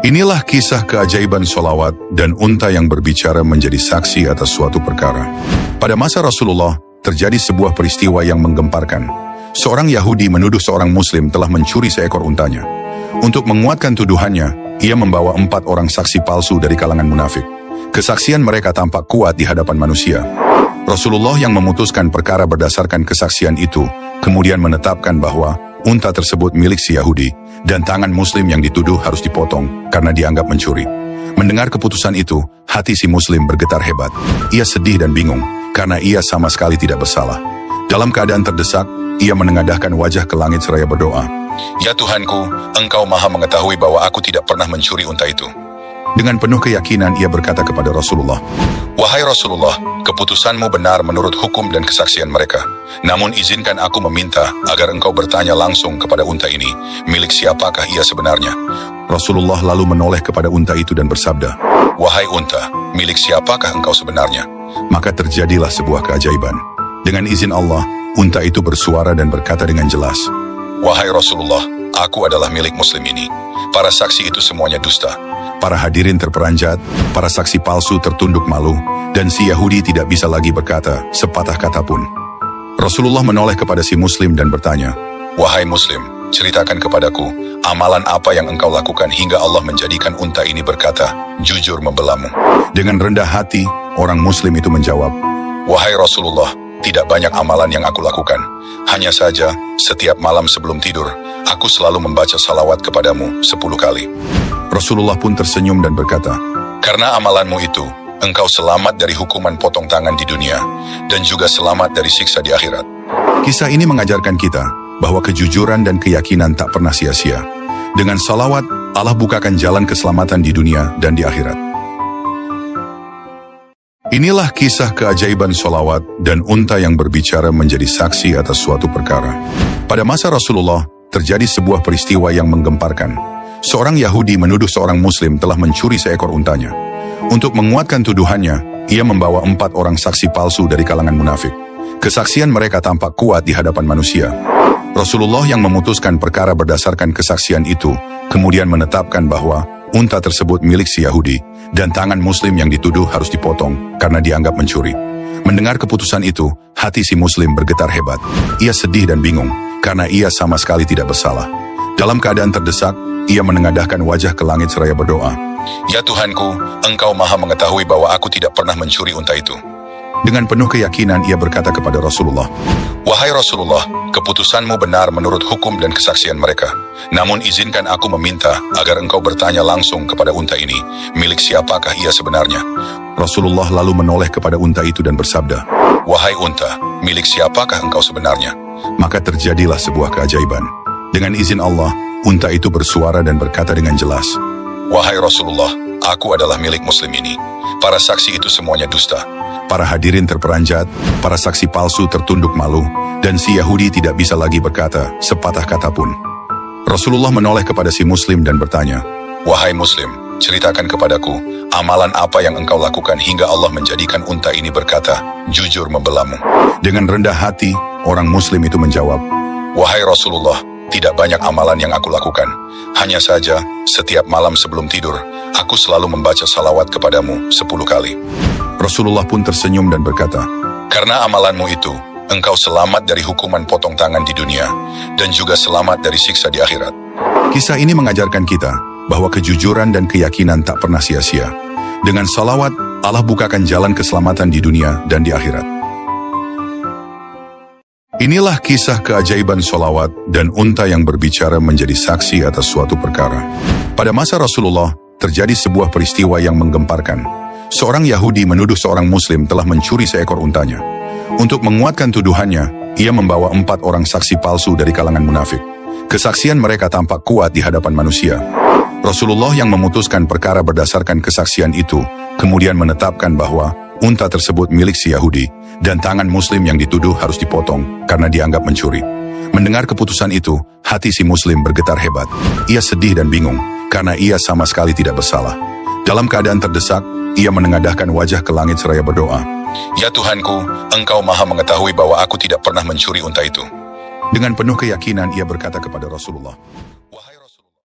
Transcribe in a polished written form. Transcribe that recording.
Inilah kisah keajaiban sholawat dan unta yang berbicara menjadi saksi atas suatu perkara. Pada masa Rasulullah, terjadi sebuah peristiwa yang menggemparkan. Seorang Yahudi menuduh seorang Muslim telah mencuri seekor untanya. Untuk menguatkan tuduhannya, ia membawa 4 orang saksi palsu dari kalangan munafik. Kesaksian mereka tampak kuat di hadapan manusia. Rasulullah yang memutuskan perkara berdasarkan kesaksian itu, kemudian menetapkan bahwa unta tersebut milik si Yahudi, dan tangan Muslim yang dituduh harus dipotong karena dianggap mencuri. Mendengar keputusan itu, hati si Muslim bergetar hebat. Ia sedih dan bingung, karena ia sama sekali tidak bersalah. Dalam keadaan terdesak, ia menengadahkan wajah ke langit seraya berdoa, "Ya Tuhanku, Engkau maha mengetahui bahwa aku tidak pernah mencuri unta itu." Dengan penuh keyakinan ia berkata kepada Rasulullah, "Wahai Rasulullah, keputusanmu benar menurut hukum dan kesaksian mereka. Namun izinkan aku meminta agar engkau bertanya langsung kepada unta ini, milik siapakah ia sebenarnya?" Rasulullah lalu menoleh kepada unta itu dan bersabda, "Wahai unta, milik siapakah engkau sebenarnya?" Maka terjadilah sebuah keajaiban. Dengan izin Allah, unta itu bersuara dan berkata dengan jelas, "Wahai Rasulullah, aku adalah milik Muslim ini. Para saksi itu semuanya dusta." Para hadirin terperanjat, para saksi palsu tertunduk malu, dan si Yahudi tidak bisa lagi berkata sepatah kata pun. Rasulullah menoleh kepada si Muslim dan bertanya, "Wahai Muslim, ceritakan kepadaku, amalan apa yang engkau lakukan hingga Allah menjadikan unta ini berkata, jujur membelamu?" Dengan rendah hati, orang Muslim itu menjawab, "Wahai Rasulullah, tidak banyak amalan yang aku lakukan. Hanya saja, setiap malam sebelum tidur, aku selalu membaca salawat kepadamu 10 kali. Rasulullah pun tersenyum dan berkata, "Karena amalanmu itu, engkau selamat dari hukuman potong tangan di dunia, dan juga selamat dari siksa di akhirat." Kisah ini mengajarkan kita bahwa kejujuran dan keyakinan tak pernah sia-sia. Dengan salawat, Allah bukakan jalan keselamatan di dunia dan di akhirat. Inilah kisah keajaiban sholawat dan unta yang berbicara menjadi saksi atas suatu perkara. Pada masa Rasulullah, terjadi sebuah peristiwa yang menggemparkan. Seorang Yahudi menuduh seorang Muslim telah mencuri seekor untanya. Untuk menguatkan tuduhannya, ia membawa 4 orang saksi palsu dari kalangan munafik. Kesaksian mereka tampak kuat di hadapan manusia. Rasulullah yang memutuskan perkara berdasarkan kesaksian itu, kemudian menetapkan bahwa unta tersebut milik si Yahudi, dan tangan Muslim yang dituduh harus dipotong karena dianggap mencuri. Mendengar keputusan itu, hati si Muslim bergetar hebat. Ia sedih dan bingung, karena ia sama sekali tidak bersalah. Dalam keadaan terdesak, ia menengadahkan wajah ke langit seraya berdoa, "Ya Tuhanku, Engkau maha mengetahui bahwa aku tidak pernah mencuri unta itu." Dengan penuh keyakinan ia berkata kepada Rasulullah, "Wahai Rasulullah, keputusanmu benar menurut hukum dan kesaksian mereka. Namun izinkan aku meminta agar engkau bertanya langsung kepada unta ini, milik siapakah ia sebenarnya?" Rasulullah lalu menoleh kepada unta itu dan bersabda, "Wahai unta, milik siapakah engkau sebenarnya?" Maka terjadilah sebuah keajaiban. Dengan izin Allah, unta itu bersuara dan berkata dengan jelas, "Wahai Rasulullah, aku adalah milik Muslim ini. Para saksi itu semuanya dusta." Para hadirin terperanjat, para saksi palsu tertunduk malu, dan si Yahudi tidak bisa lagi berkata sepatah kata pun. Rasulullah menoleh kepada si Muslim dan bertanya, "Wahai Muslim, ceritakan kepadaku, amalan apa yang engkau lakukan hingga Allah menjadikan unta ini berkata, jujur membelamu?" Dengan rendah hati, orang Muslim itu menjawab, "Wahai Rasulullah, tidak banyak amalan yang aku lakukan. Hanya saja, setiap malam sebelum tidur, aku selalu membaca salawat kepadamu 10 kali. Rasulullah pun tersenyum dan berkata, "Karena amalanmu itu, engkau selamat dari hukuman potong tangan di dunia, dan juga selamat dari siksa di akhirat." Kisah ini mengajarkan kita bahwa kejujuran dan keyakinan tak pernah sia-sia. Dengan salawat, Allah bukakan jalan keselamatan di dunia dan di akhirat. Inilah kisah keajaiban sholawat dan unta yang berbicara menjadi saksi atas suatu perkara. Pada masa Rasulullah, terjadi sebuah peristiwa yang menggemparkan. Seorang Yahudi menuduh seorang Muslim telah mencuri seekor untanya. Untuk menguatkan tuduhannya, ia membawa 4 orang saksi palsu dari kalangan munafik. Kesaksian mereka tampak kuat di hadapan manusia. Rasulullah yang memutuskan perkara berdasarkan kesaksian itu, kemudian menetapkan bahwa unta tersebut milik si Yahudi, dan tangan Muslim yang dituduh harus dipotong karena dianggap mencuri. Mendengar keputusan itu, hati si Muslim bergetar hebat. Ia sedih dan bingung, karena ia sama sekali tidak bersalah. Dalam keadaan terdesak, ia menengadahkan wajah ke langit seraya berdoa, "Ya Tuhanku, Engkau maha mengetahui bahwa aku tidak pernah mencuri unta itu." Dengan penuh keyakinan ia berkata kepada Rasulullah,